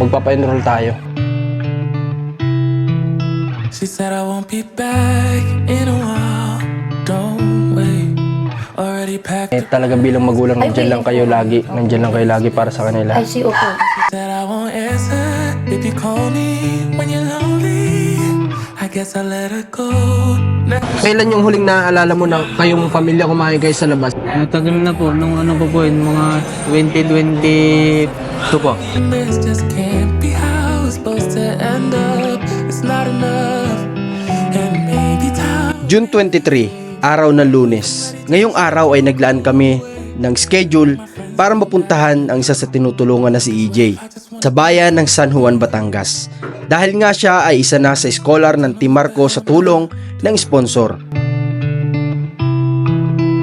magpapa-enroll tayo. She said I won't be back in a while. Don't wait. Already packed. Talaga bilang magulang, nandyan lang kayo lagi. Nandyan lang kayo lagi para sa kanila. Ay, si Opo. Said I won't answer if you call me when you're lonely. I guess I'll let her go. Kailan yung huling naaalala mo na kayong pamilya kumain kayo sa labas? Matagal na po, nung ano po po yun, mga 2022 po. This just can't be how it's supposed to end up. It's not enough. And maybe time. June 23, araw ng Lunes. Ngayong araw ay naglaan kami ng schedule para mapuntahan ang isa sa tinutulungan na si EJ sa bayan ng San Juan, Batangas. Dahil nga siya ay isa na sa scholar ng Team Marco sa tulong ng sponsor.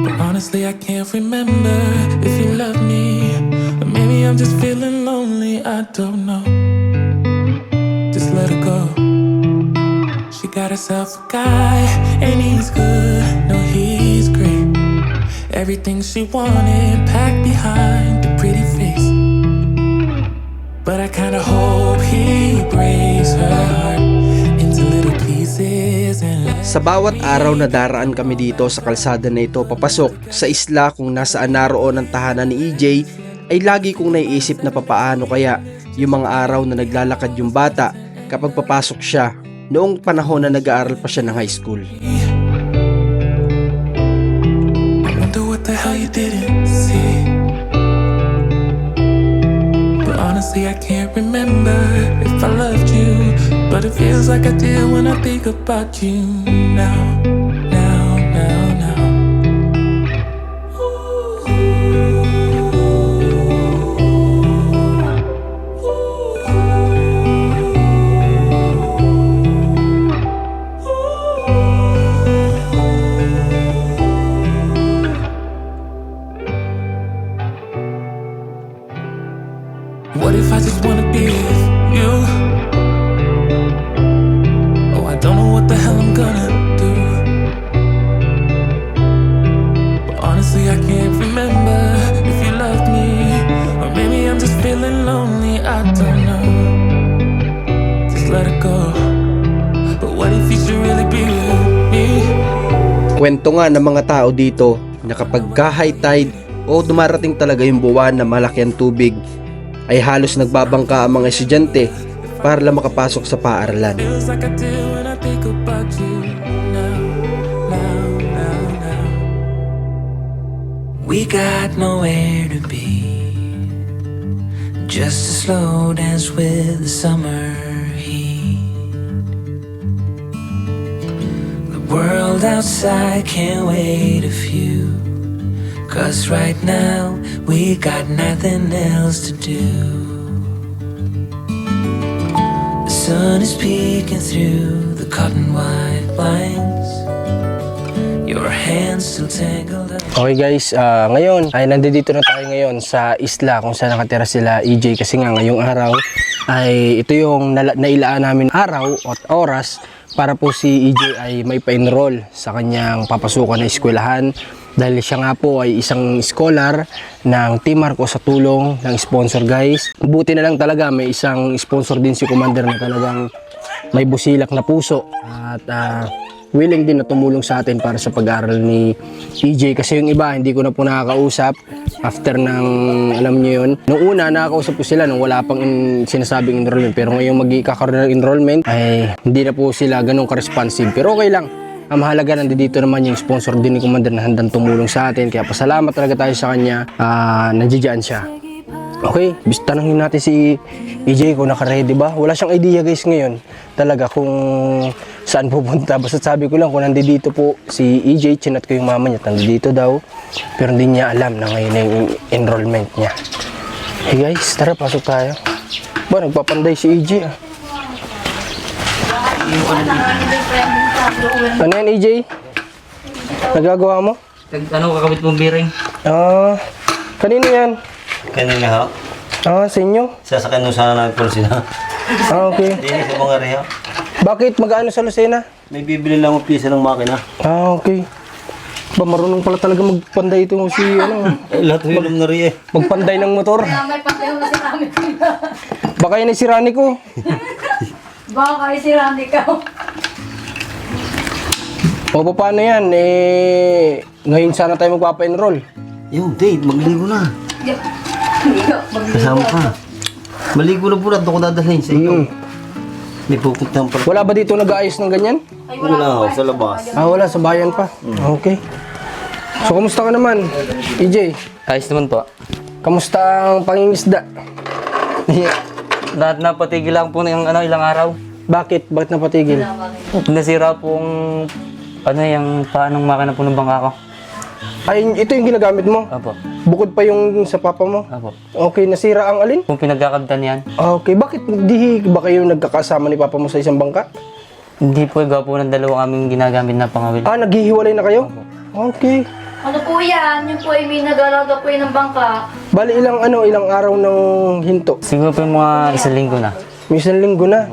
But honestly, I can't remember if you love me. Or maybe I'm just feeling lonely. I don't know. Just let her go. She got herself a guy, and he's good. No, he's great. Everything she wanted packed behind the pretty face. But I kinda hope he breaks her heart into little pieces and Sa bawat araw na daraan kami dito sa kalsada na ito papasok sa isla kung nasaan naroon ang tahanan ni EJ, ay lagi kong naiisip na papaano kaya yung mga araw na naglalakad yung bata kapag papasok siya noong panahon na nag-aaral pa siya ng high school. I wonder what the hell you didn't see. But honestly, I can't remember if I loved you. But it feels like I did when I think about you now. What if I just wanna be with you? Oh, I don't know what the hell I'm gonna do. But honestly, I can't remember if you loved me. Or maybe I'm just feeling lonely, I don't know. Just let it go. But what if you should really be with me? Kwento nga ng mga tao dito na kapag high tide o dumarating talaga yung buwan na malaki ang tubig, ay halos nagbabangka ang mga estudyante para lang makapasok sa paaralan. Feels like I do when I think about you now. We got nowhere to be, just a slow dance with the summer heat. The world outside can't wait a few, 'cause right now we got nothing else to do. The sun is peeking through the cotton white blinds. Your hands still tangled up. Okay guys, ngayon ay nandito na tayo ngayon sa isla kung saan nakatira sila EJ, kasi nga ngayong araw ay ito yung nailaan namin araw at oras para po si EJ ay may pa-enroll sa kanyang papasukan na eskwelahan, dahil siya nga po ay isang scholar ng Team Marco sa tulong ng sponsor guys. Buti na lang talaga may isang sponsor din si Commander na talagang may busilak na puso at willing din na tumulong sa atin para sa pag-aaral ni EJ, kasi yung iba hindi ko na po nakakausap after ng, alam niyo yun, nung una nakakausap ko sila nung wala pang sinasabing enrollment, pero ngayong magkakaroon ng enrollment ay hindi na po sila ganun ka-responsive, pero okay lang. Ang mahalaga, nandito naman yung sponsor din ni Commander na handang tumulong sa atin, kaya pasalamat talaga tayo sa kanya. Nandiyan siya. Okay, tanongin natin si EJ kung naka-ready ba. Wala siyang idea guys ngayon talaga kung saan pupunta. Basta sabi ko lang kung nandito po si EJ, chinat ko yung mama niya, nandito daw. Pero hindi niya alam na ngayon na yung enrollment niya. Hey guys, tara pasok tayo. Ba, nagpapanday si EJ ah. Ano yan EJ? Nagagawa mo? Ano, kakabit mong biring? Kanino yan? Kanina ho? Sa inyo? Sasakyan nung sana namin policy na. Okay. Hindi sa mga reha. Bakit? Mag-ano sa Lucena? May bibili lang ang pisa ng makina. Okay. Ba, marunong pala talaga magpanday ito si, ano. Lahat ng ilong na rin eh. Magpanday ng motor. May patay mo si kami. Baka yun ay si Rani ko. Baka kayo si Randy ka. O paano yan? Ngayon sana tayo magpapa-enroll. Yung date, magligo na. Hindi ka. Kasama ka. Maligo na po na. Ito ko dadalhin sa iyo. May pupuntahan pa. Wala ba dito nag-aayos ng ganyan? Ay, Wala ako sa labas. Wala. Sa bayan pa. Okay. So, kamusta ka naman, EJ? Ayos naman po. Kamusta ang pangingisda? Lahat na patigil lang po ng ilang araw. Bakit? Bakit napatigil? Nasira pong yung paanong makina po ng bangka ko. Ay, ito yung ginagamit mo? Opo. Bukod pa yung sa papa mo? Opo. Okay, nasira ang alin? Kung pinagkakabdan yan, Okay, bakit di ba kayo nagkakasama ni papa mo sa isang bangka? hindi po gawa po ng dalawang aming ginagamit na pangawil. Naghihiwalay na kayo? Okay. Ano po yan? Yun po ay may nag-alaga po yun ng bangka. Bali ilang araw ng hinto? Siguro po yung mga isang linggo na. May isang linggo na.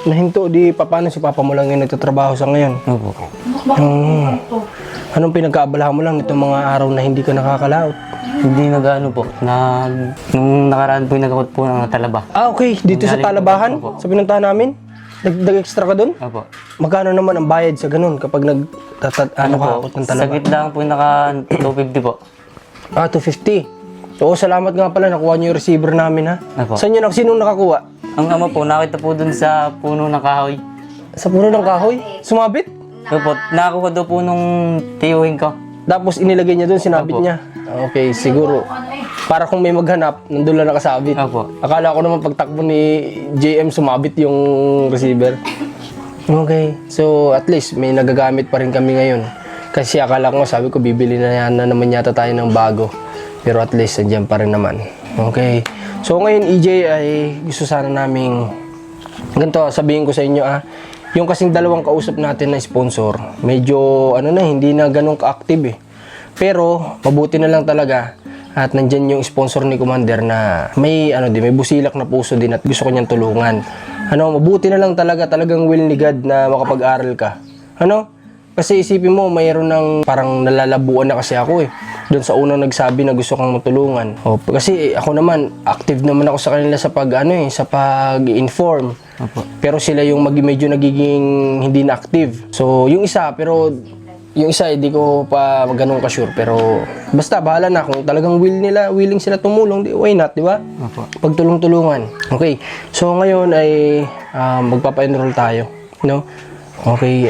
Nahinto, di paano si papa mo lang yung nagtatrabaho sa ngayon? Opo. Anong pinagkaabalahan mo lang nitong mga araw na hindi ka nakakalaot? Hindi nag-ano po. Nung nakaraan po yung nagakot po ng talaba. Okay. Dito sa Talabahan, sa pinuntahan namin? Nag-extra ka doon? Opo. Magkano naman ang bayad sa ganun kapag kakot ng talaba? Sakit lang po yung naka 250 po. 250. Oo, salamat nga pala. Nakuha niyo yung receiver namin, ha? Opo. Sinong nakakuha? Ang ama po, nakita po dun sa puno ng kahoy. Sa puno ng kahoy? Sumabit? Opo, nakakuha daw po nung tiyuhin ko. Tapos inilagay niya doon, sinabit Opo. niya. Okay, siguro. Para kung may maghanap, nandun lang nakasabit. Opo. Akala ko naman pagtakbo ni JM, sumabit yung receiver. Okay, so at least may nagagamit pa rin kami ngayon. Kasi akala ko, sabi ko, bibili na naman yata tayo ng bago. Pero at least, nandiyan pa rin naman. Okay. So ngayon, EJ, ay gusto sana naming ganito, sabihin ko sa inyo, yung kasing dalawang kausap natin na sponsor, medyo, hindi na ganun ka-active eh. Pero, mabuti na lang talaga at nandyan yung sponsor ni Commander na may, may busilak na puso din at gusto ko niyang tulungan. Mabuti na lang talagang will ni God na makapag-aral ka. Kasi isipin mo, mayroon ng parang nalalabuan na kasi ako eh. Doon sa unang nagsabi na gusto kang matulungan. Kasi ako naman, active naman ako sa kanila sa sa pag-inform. Opo. Pero sila yung medyo nagiging hindi na active. So, yung isa, hindi ko pa ganun ka-sure. Pero, basta, bahala na. Kung talagang willing sila tumulong, why not, di ba? Opo. Pagtulong-tulungan. Okay. So, ngayon ay magpapa-enroll tayo. No? Okay,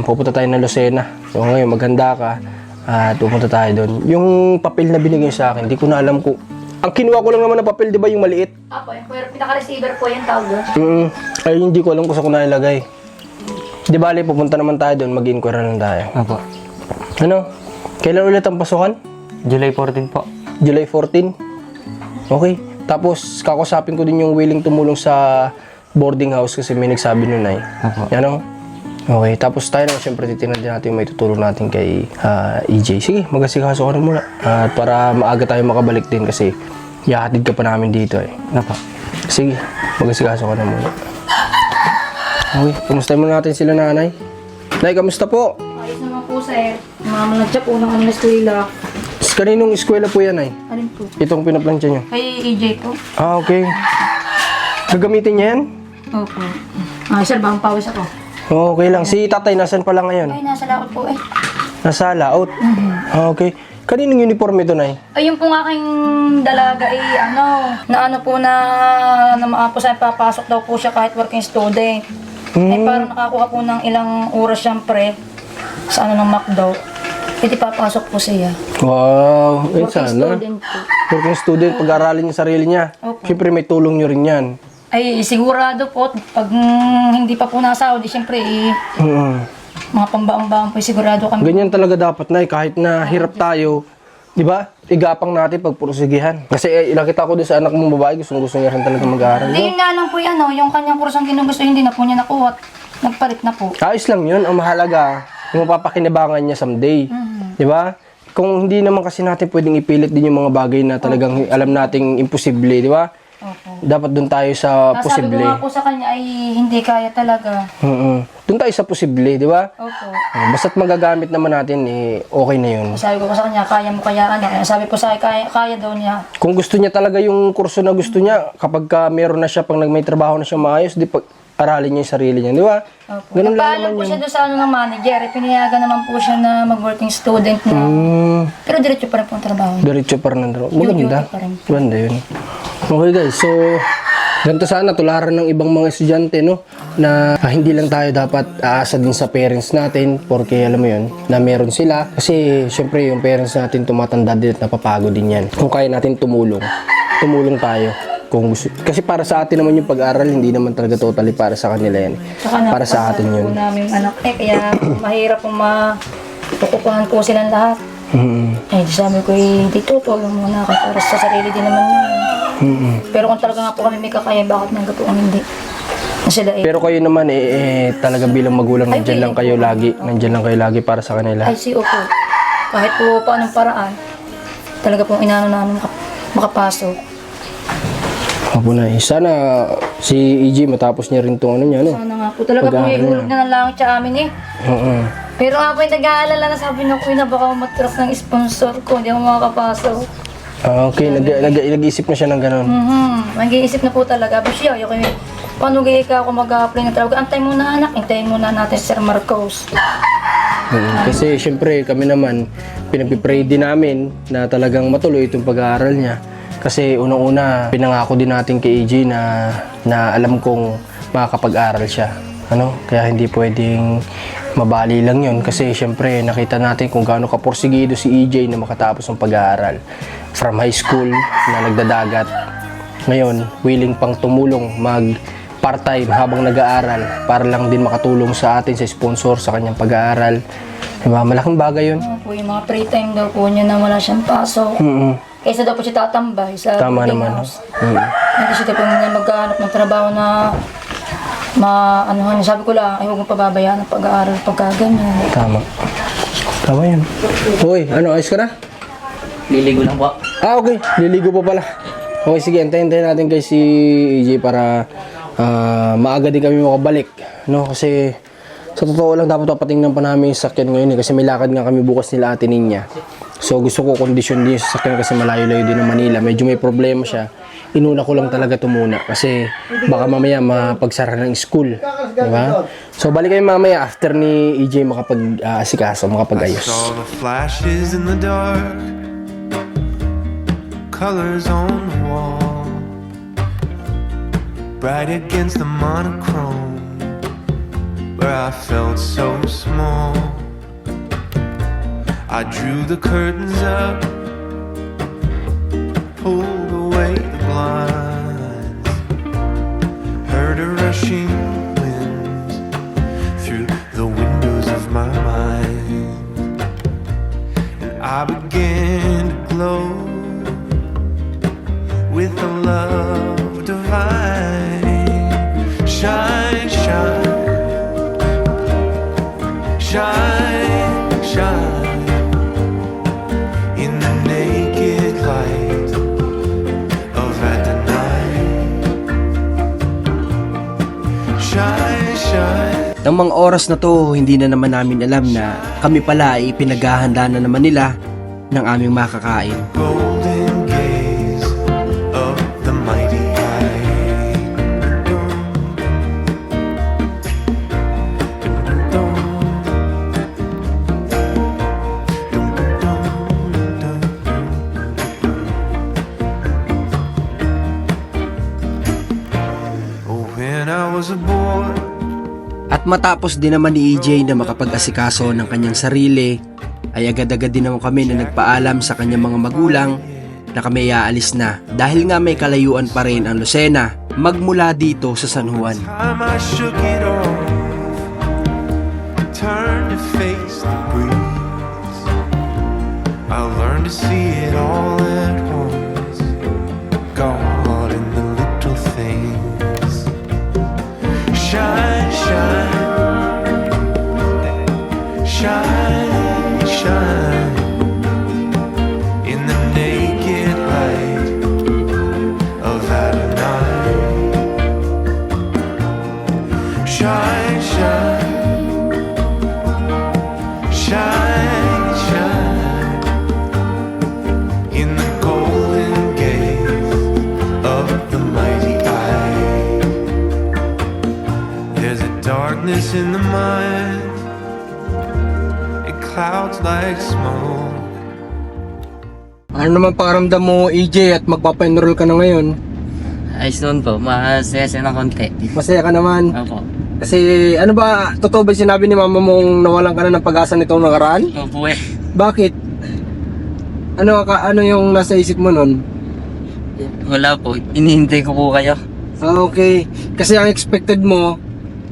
pupunta tayo ng Lucena. So ngayon, maghanda ka at pupunta tayo doon. Yung papel na binigay sa akin, hindi ko na alam kung... Ang kinuha ko lang naman na papel, di ba yung maliit? Apo, yung pinaka-receiver po yung tawag doon. Ay, hindi ko alam kung saan ko nailagay. Di bali, pupunta naman tayo doon, mag-inquire lang tayo. Opo. Kailan ulit ang pasukan? July 14 po. July 14? Okay. Tapos, kakusapin ko din yung willing tumulong sa boarding house kasi may nagsabi nun ay. Opo. Okay, tapos tayo naman siyempre titignan din natin yung may tutulong natin kay EJ. Sige, mag-asikaso ka na muna. At para maaga tayo makabalik din kasi ihahatid ka pa namin dito eh. Opo. Sige, mag-asikaso ka na muna. Okay, kamusta muna natin sila nanay? Nay, kamusta po? Ayos naman po, sir. Nagtya po ng eskwela. Kaninong eskwela po yan ay? Alin po? Itong pinaplansya nyo? Kay EJ po. Okay. Gagamitin niya yan? Opo. Sir, bang pawis ako. Okay lang. Si tatay, nasan pala ngayon? Ay, nasa lakot po eh. Nasa laot? Okay. Kaninong uniform ito, Nay? Ay, yung pong aking dalaga na po sa papasok daw po siya kahit working student. Ay, parang nakakuha po ng ilang oras siyempre sa ng MacDo. Hindi papasok po siya. Wow. Working Sana. student po. Working student, pag-aralin yung sarili niya. Opo. Siyempre, may tulong nyo rin yan. Ay, sigurado po, pag hindi pa po nasahod, siyempre, mga pambaang-baang po, sigurado kami. Ganyan talaga dapat, Nay. Kahit na hirap tayo, di ba? Igapang natin pagpursigihan. Kasi nakita ko doon sa anak mong babae, gusto niya rin talaga mag-aaral. Hindi, yun nga lang po yan, yung kanyang kursang ginugusto, hindi na po niya nakuha. Nagpalit na po. Ayos lang yun. Ang mahalaga, yung mapapakinabangan niya someday. Di ba? Kung hindi naman kasi natin pwedeng ipilit din yung mga bagay na talagang alam nating imposible, di ba? Opo. Dapat doon tayo sa Sabi ko posible. nga po sa kanya ay hindi kaya talaga. Doon tayo sa posible, di ba? Opo. Basta't magagamit naman natin, okay na yun. Sabi ko sa kanya, kaya mo kaya anak. Sabi ko sa akin, kaya daw niya. Kung gusto niya talaga yung kurso na gusto niya, kapag meron na siya, pag may trabaho na siya maayos, di pag aralin niya yung sarili niya, di ba? Opo. Ganun lang Nagpaalam naman po yun. siya doon sa ng manager. Pinayagan naman po siya na mag-working student na. Pero diretso pa rin po ang trabaho niya. Diretso pa rin. Maganda. Duty pa rin. Maganda yun. Okay guys, so ganito sana tularan ng ibang mga estudyante, no? Na hindi lang tayo dapat aasa din sa parents natin porque alam mo yun, na meron sila. Kasi syempre yung parents natin tumatanda din at napapagod din yan. Kung kaya natin tumulong tayo. Kung gusto. Kasi para sa atin naman yung pag-aral, hindi naman talaga totally para sa kanila yan. Saka Para sa atin yun. po namin anak kaya mahirap pong matukupuhan ko silang lahat. Eh, sabi ko, dito, tulong muna ako para sa sarili din naman yun. Pero kung talaga nga po kami may kakaya, bakit nga po kung hindi? Sila Pero kayo naman talaga bilang magulang nandiyan lang kayo lagi. Nandiyan lang kayo lagi para sa kanila. ay, po. Kahit po paanong paraan, talaga pong inano namin makapasok. Opo na. Sana si EJ matapos niya rin tong ano niya, no? Sana nga po. Talaga po ihulog na ng langit sa amin Oo. Pero nga po yung nag-aalala na sabi na ko na baka matras ng sponsor ko, hindi ako makakapasok. Okay, nag-iisip na siya ng ganun. Mag-iisip na po talaga. Pero siya, yung kami, paano gaya ka ako mag-apply ng trabaho? Antay muna anak, antayin muna natin si Sir Marcos. Kasi syempre kami naman, pinapipray din namin na talagang matuloy itong pag-aaral niya. Kasi unang-una, pinangako din natin kay EJ na alam kong makakapag-aral siya. Kaya hindi pwedeng mabali lang yun. Kasi syempre nakita natin kung gaano kaporsigido si EJ na makatapos ng pag-aaral. From high school na nagdadagat. Ngayon, willing pang tumulong part-time habang nag-aaral para lang din makatulong sa atin sa sponsor sa kanyang pag-aaral. Diba? Malaking bagay yun. Ano po, yung mga free time daw po niya na wala siyang pasok. Kaysa daw po siya tatambay sa Tama boarding naman. house. Hindi siya daw po maghanap ng trabaho na sabi ko lang, ay huwag mo pababayaan ang pag-aaral pagkaganyan. Tama. Tama yun. Uy, ayos ka na? Liligo lang po. Okay. Liligo pa pala. Okay, sige. Antayin natin kay si EJ para maaga din kami makabalik. Kasi sa totoo lang dapat papatingnan pa namin yung sakyan ngayon kasi may lakad nga kami bukas nila Ate Ninya. So gusto ko kondisyon din yung sakyan kasi malayo-layo din ng Manila. Medyo may problema siya. Inuna ko lang talaga ito muna kasi baka mamaya mapagsara ng school. Diba? So balik kayo mamaya after ni EJ makapag-asikaso, makapag-ayos. Saw the flashes in the dark, colors on the wall, bright against the monochrome, where I felt so small. I drew the curtains up, pulled away the blinds, heard a rushing wind through the windows of my mind, and I began to glow with a love divine. Shine, shine, shine, shine in the naked light of Adonai. Shine, shine. Ng mga oras na to, hindi na naman namin alam na kami pala ay pinaghahanda na naman nila ng aming makakain. Golden gaze of the mighty eye. Oh, when I was a boy, At matapos din naman ni EJ na makapag-asikaso ng kanyang sarili, ay agad-agad din naman kami na nagpaalam sa kanyang mga magulang na kami aalis na dahil nga may kalayuan pa rin ang Lucena magmula dito sa San Juan. time I shook it off, turned to face the breeze. I learned to see it all at once, God in the little things. Shine, shine, shine, shine in the naked light of Adonai. Shine, shine, shine, shine in the golden gaze of the mighty eye. There's a darkness in the mind, it clouds like smoke. Ano naman pakiramdam mo, EJ, at magpapa-enroll ka na ngayon? Ayos noon po, masaya siya ng konti. Masaya ka naman? Opo. Kasi ano ba, totoo ba sinabi ni mama mong nawalan ka na ng pag-asa nitong nakaraan? Opo eh. Bakit? Ano yung nasa isip mo nun? Wala po, inihintay ko po kayo. Ah, okay. Kasi ang expected mo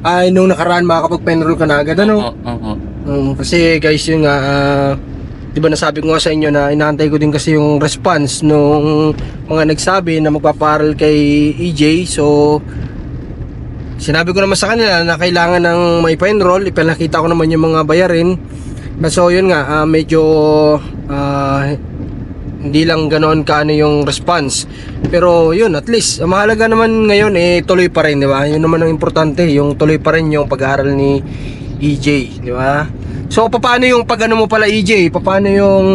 ay nung nakaraan makakapag-enroll ka na agad, ano? Opo. Kasi guys, yun nga, di ba nasabi ko nga sa inyo na inaantay ko din kasi yung response nung mga nagsabi na magpaparal kay EJ. So, sinabi ko naman sa kanila na kailangan ng may pa-enroll. Ipinakita ko naman yung mga bayarin. So, yun nga, medyo hindi lang ganoon kaano yung response. Pero yun, at least, ang mahalaga naman ngayon tuloy pa rin, di ba? Yun naman ang importante, yung tuloy pa rin yung pag-aaral ni EJ, di ba? So, paano yung pag-ano mo pala, EJ? Paano yung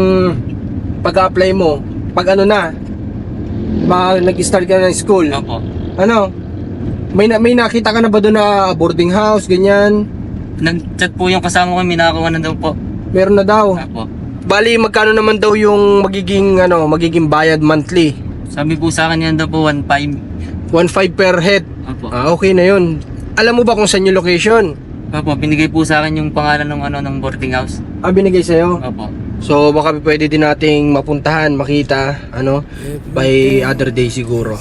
pag-apply mo? Pag ano na? Nag-start ka na ng school? Opo. Ano? May nakita ka na ba doon na boarding house, ganyan? Nag-chat po yung kasama ko, minakawa na daw po. Meron na daw. Opo. Bali, magkano naman daw yung magiging bayad monthly? Sabi po sa akin yan daw po, 1.5. 1.5 per head. Opo. Okay na yun. Alam mo ba kung saan yung location? Opo, binigay po sa akin yung pangalan ng boarding house. Binigay sa'yo? Opo. So baka pwede din nating mapuntahan, makita by other day siguro.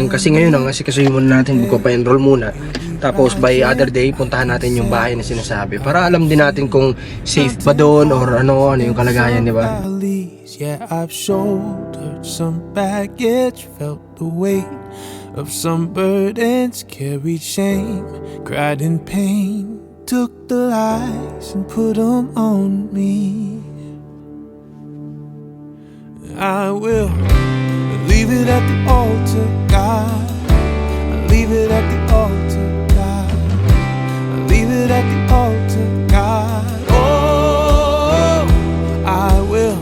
Kasi ngayon ang asikasuhin muna natin, magpa-enroll muna. Tapos by other day puntahan natin yung bahay na sinasabi para alam din natin kung safe ba doon or ano yung kalagayan, di ba? Yeah, I've shouldered some baggage, felt the weight of some burdens, carried shame, cried in pain, took the lies and put them on me. I will leave it at the altar, God. I leave it at the altar, God. I leave it at the altar, God. Oh, I will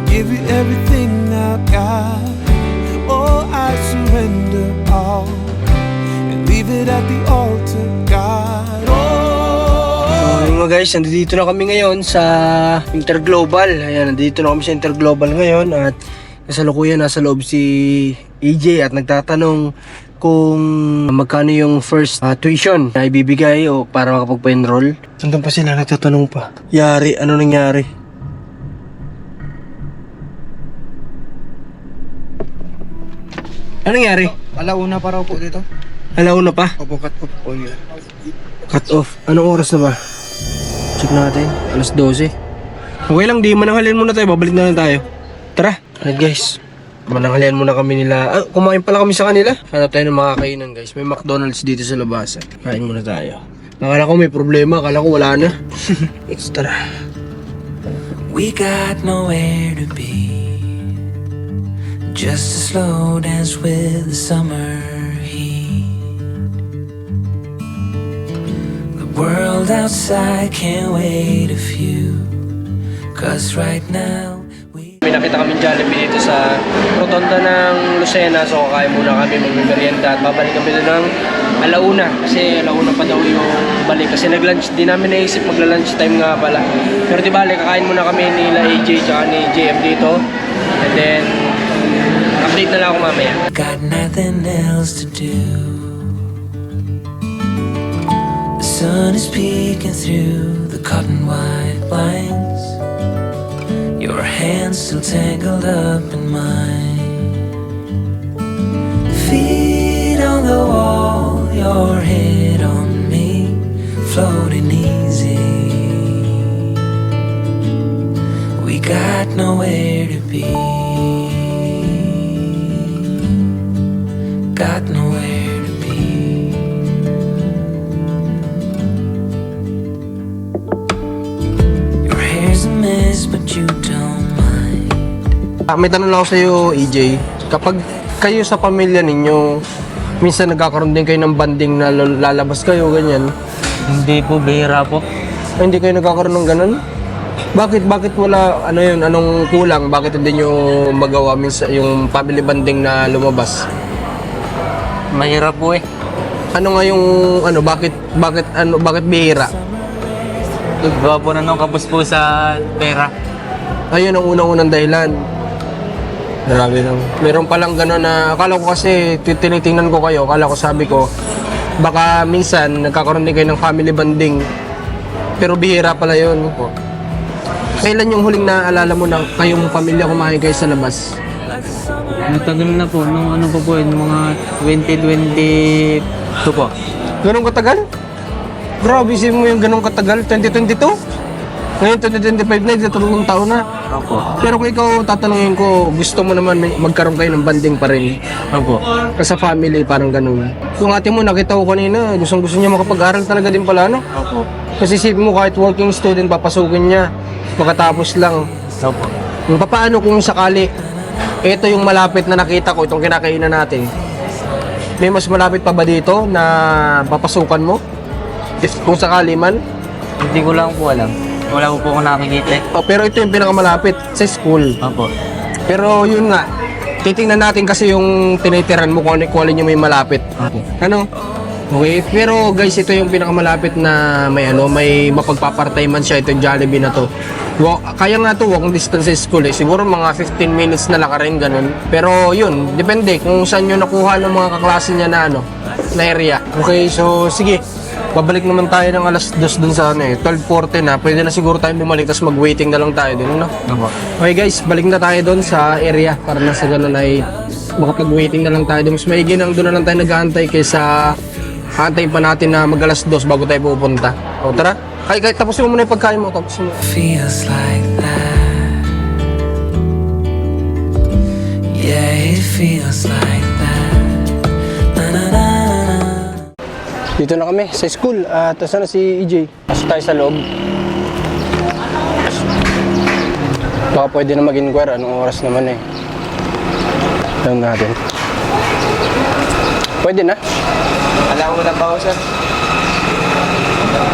give you everything I've got. Oh, I surrender all and leave it at the altar, God. So yun mga guys, nandito na kami ngayon sa Interglobal. Ayan, nandito na kami sa Interglobal ngayon at kasalukuyan nasa loob si EJ at nagtatanong kung magkano yung first tuition na ibibigay o para makapagpa-enroll. Nandun pa sila, nagtatanong pa. Yari, ano nangyari? Ano nangyari? Alauna pa raw po dito. Alauna pa? Opo, cut off po yun. Cut off. Anong oras na ba? Check natin. Alas 12. Okay lang, di mananghalian muna tayo. Babalik na lang tayo. Tara. Alright guys. Mananghalian muna kami nila. Kumain pala kami sa kanila. Hanap tayo ng makakainan guys. May McDonald's dito sa labas. Kain muna tayo. Akala ko may problema. Akala ko wala na. Let's tara. We got nowhere to be, just a slow dance with the summer heat. The world outside can't wait a few, 'cause right now May nakita kami Jollibee dito sa rotonda ng Lucena. So kakain muna kami, magmerienda at babalik kami doon ng alauna. Kasi alauna pa daw yung balik. Kasi nag-lunch, di namin naisip magla-lunch time nga pala. Pero di balik, kakain muna kami nila AJ tsaka ni JM dito. And then, update na lang ako mamaya. got nothing else to do. The sun is peeking through the cotton white blinds. Your hands still tangled up in mine. Feet on the wall, your head on me, floating easy. We got nowhere to be. Got nowhere to be. Your hair's a mess, but you don't mind. May tanong lang ako sa'yo, EJ. Kapag kayo sa pamilya ninyo, Minsan nagkakaroon din kayo ng banding na lalabas kayo, ganyan. Hindi po, bihira po. Ay, hindi kayo nagkakaroon ng ganun? Bakit wala, ano yun, anong kulang? Bakit hindi nyo magawa minsan yung family banding na lumabas? Mahirap po eh. Ano nga yung, bakit bihira? Gawa po na nung kapos po sa pera. Ayun ang unang-unang dahilan. Grabe lang. Meron palang gano'n na, akala ko kasi, tinitingnan ko kayo, akala ko sabi ko, baka minsan nagkakaroon din kayo ng family banding. Pero bihira pala yun. Kailan yung huling naaalala mo na kayong pamilya kumain kayo sa labas? Matagal na po, nung ano pa po yun, mga 2022 po. Ganun katagal? Grabe, isipin mo yung ganun katagal, 2022? Ngayon 2025 na, 3 taon na. Opo. Pero kung ikaw tatanungin ko, gusto mo naman magkaroon kayo ng banding pa rin. Opo. Kasi sa family, parang ganun. Yung ate mo, nakita ko kanina, gusto niya makapag-aral talaga din pala, no? Opo. Kasi isipin mo, kahit working student, papasukin niya. Makatapos lang. Opo. Paano kung sakali, ito yung malapit na nakita ko, itong kinakainan natin. May mas malapit pa ba dito na papasukan mo? If, kung sakali man? Hindi ko lang po alam. Wala po ako nakikita eh. Oh, pero ito yung pinakamalapit sa school. Opo. Pero yun nga, titingnan natin kasi yung tinitiran mo kung alin yung may malapit. Opo. Ano? Okay, pero guys, ito yung pinakamalapit na may mapagpapartayman siya, ito yung Jollibee na to. Kaya nga to, walking distance sa school eh. Siguro mga 15 minutes na lakarin, ganun. Pero yun, depende kung saan nyo nakuha ng mga kaklase niya na na area. Okay, so sige. Babalik naman tayo ng alas 2 dun sa 12:40 na. Pwede na siguro tayo bumalik, tapos mag-waiting na lang tayo dun, no? Opo. Okay guys, balik na tayo dun sa area para na sa ganun ay makapag-waiting na lang tayo. Mas maigi nang doon na lang tayo nag-aantay kaysa hantayin pa natin na mag-alas 2 bago tayo pupunta. O tara, kahit tapusin mo muna yung pagkain mo. Tapusin mo. Feels like that. Yeah, it feels like that. Na na na na. Dito na kami sa school. Tapos na si EJ. Pasok tayo sa loob. Baka pwede na mag-inquire. Anong oras naman eh. Alam natin. Pwede na? Alam mo na ba ako, sir?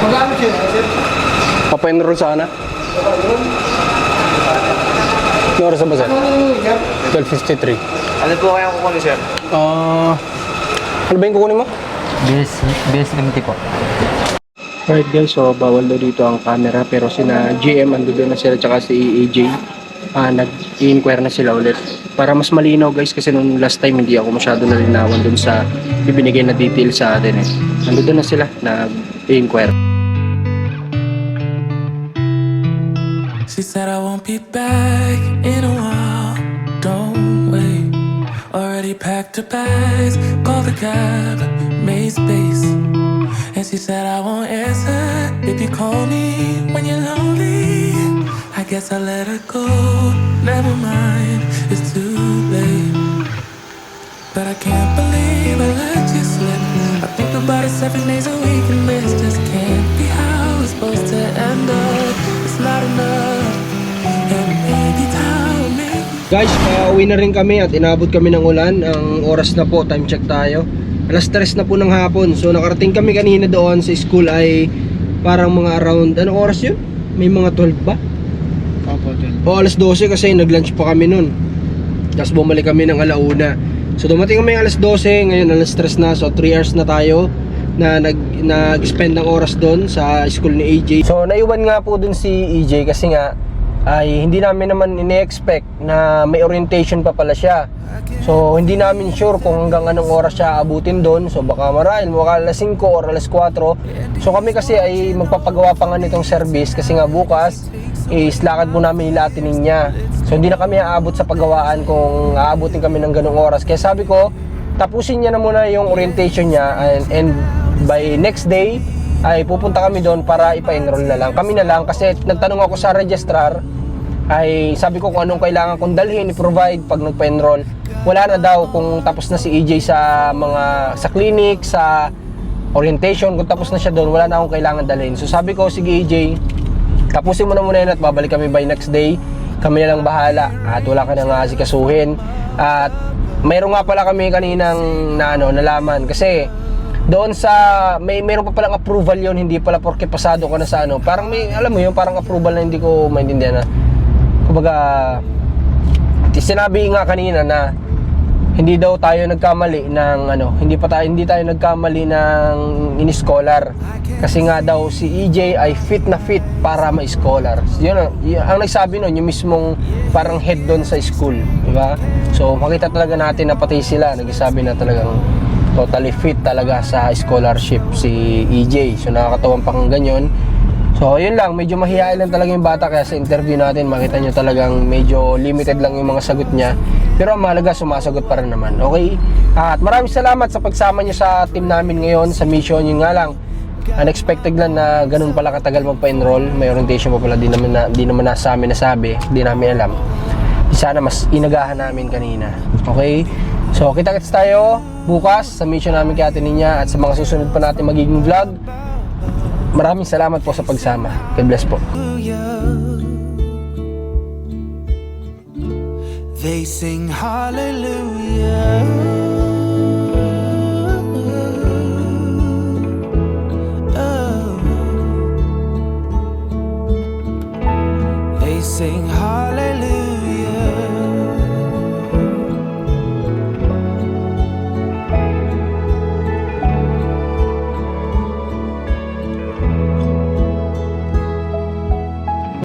Magamit yun, sir? Papa-enroll sana? Anong oras na ba, sir? 12:53. Ano po kaya kukunin, sir? Ano ba yung kukunin mo? BSMT po. Alright guys, so bawal daw dito ang camera pero sina GM ando doon na sila tsaka si AJ nag-inquire na sila ulit para mas malinaw guys kasi nung last time hindi ako masyado nalinawan doon sa ibinigay na detail sa atin eh. Ando doon na sila nag-inquire. She said I won't be back in a while. Don't wait. Already packed her bags, called a cab, made space. And she said I won't answer if you call me when you're lonely. I guess I let her go. Never mind, it's too late. But I can't believe I let you slip. I think about it 7 days a week, and this just can't be how it's supposed to end up. It's not enough. And maybe time, maybe. Guys, pauwi na rin kami at inabot kami ng ulan. Ang oras na po, time check tayo. Alas 3 na po ng hapon. So nakarating kami kanina doon sa school ay parang mga around, anong oras yun? May mga 12 ba? Opo, O alas 12 kasi nag-lunch pa kami nun. Tapos bumalik kami ng alauna. So dumating kami alas 12, ngayon alas 3 na. So 3 hours na tayo na nag-spend ng oras doon sa school ni AJ. So naiwan nga po doon si AJ kasi nga ay hindi namin naman ini-expect na may orientation pa pala siya. So hindi namin sure kung hanggang anong oras siya abutin doon. So baka marahil baka alas 5 or alas 4. So kami kasi ay magpapagawa pa nga nitong service kasi nga bukas is lakad po namin ilatinin niya. So hindi na kami aabot sa paggawaan kung aabutin kami ng ganong oras. Kaya sabi ko, tapusin niya na muna yung orientation niya and by next day ay pupunta kami doon para ipa-enroll na lang. Kami na lang kasi nagtanong ako sa registrar ay sabi ko kung anong kailangan kong dalhin i-provide pag nagpa-enroll. Wala na daw kung tapos na si EJ sa clinic, sa orientation, kung tapos na siya doon, wala na akong kailangan dalhin. So sabi ko, sige EJ, tapusin mo na muna yun at babalik kami by next day. Kami na lang bahala at wala ka nang asikasuhin. At mayroon nga pala kami kaninang nalaman kasi doon sa mayroon pa palang approval yon, hindi pala porke pasado ka na sa parang may alam mo yun, parang approval na hindi ko maintindihan na. Kumbaga sinabi nga kanina na hindi daw tayo nagkamali ng hindi tayo nagkamali ng in-scholar kasi nga daw si EJ ay fit na fit para ma-scholar. Yun ang nagsabi noon, yung mismong parang head doon sa school, di ba? So makita talaga natin na pati sila nagsasabi na talagang totally fit talaga sa scholarship si EJ. So nakakatawang pang ganyan. So yun lang, medyo mahihain lang talaga yung bata kaya sa interview natin makita nyo talagang medyo limited lang yung mga sagot niya. Pero ang mahalaga, sumasagot pa rin naman. Okay? At maraming salamat sa pagsama nyo sa team namin ngayon sa mission. Yun nga lang, unexpected lang na ganun pala katagal magpa-enroll. May orientation pa pala, di naman sa amin nasabi, di namin alam. Sana mas inagahan namin kanina. Okay? So kita-kits tayo bukas sa mission namin kay Ate Ninya at sa mga susunod pa natin magiging vlog. Maraming salamat po sa pagsama. God bless po. They sing hallelujah. Oh. They sing hallelujah.